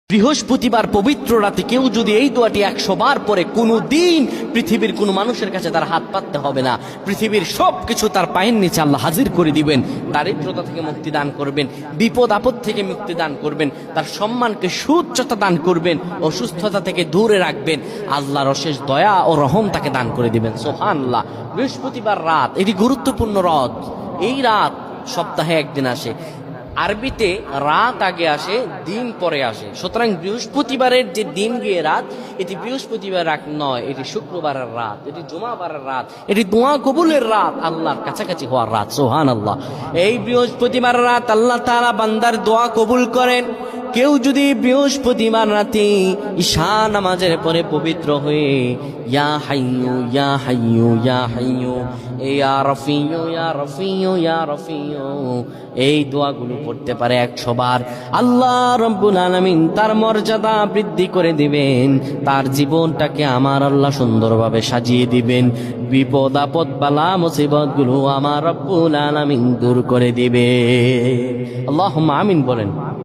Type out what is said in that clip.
বৃহস্পতিবার পবিত্র রাতে কেউ যদি এই দোয়াটি 100 বার পরে কোনো দিন পৃথিবীর কোনো মানুষের কাছে তার হাত পাততে হবে না। পৃথিবীর সবকিছু তার পায়ের নিচে আল্লাহ হাজির করে দিবেন। দারিদ্রতা থেকে মুক্তি দান করবেন, বিপদ আপদ থেকে মুক্তি দান করবেন, তার সম্মানকে সুউচ্চতা দান করবেন, অসুস্থতা থেকে দূরে রাখবেন। আল্লাহর অশেষ দয়া ও রহম তাকে দান করে দিবেন। সুবহানাল্লাহ। বৃহস্পতিবার রাত এটি গুরুত্বপূর্ণ রাত। এই রাত সপ্তাহে একদিন আসে। আরবিতে রাত আগে আসে, দিন পরে আসে। সুতরাং বৃহস্পতিবারের যে দিন গিয়ে রাত, এটি বৃহস্পতিবার রাত নয়, এটি শুক্রবারের রাত, এটি জুমাবারের রাত, এটি দোয়া কবুলের রাত, আল্লাহর কাছাকাছি হওয়ার রাত। সুবহানাল্লাহ। এই বৃহস্পতিবার রাত আল্লাহ তাআলা বান্দার দোয়া কবুল করেন। কেউ যদি বৃহস্পতিবার রাতে ঈশা নামাজের পরে পবিত্র হয়ে ইয়া হাইয়ু ইয়া হাইয়ু ইয়া হাইয়ু ইয়া রফিয়ু ইয়া রফিয়ু ইয়া রফিয়ু এই দোয়াগুলো পড়তে পারে 100 বার, আল্লাহ রাব্বুল আলামিন তার মর্যাদা বৃদ্ধি করে দিবেন। তার জীবনটাকে আমার আল্লাহ সুন্দরভাবে সাজিয়ে দিবেন। বিপদ আপদ বালা মুসিবত গুলো আমার রাব্বুল আলামিন দূর করে দিবে। আল্লাহুম্মা আমিন বলেন।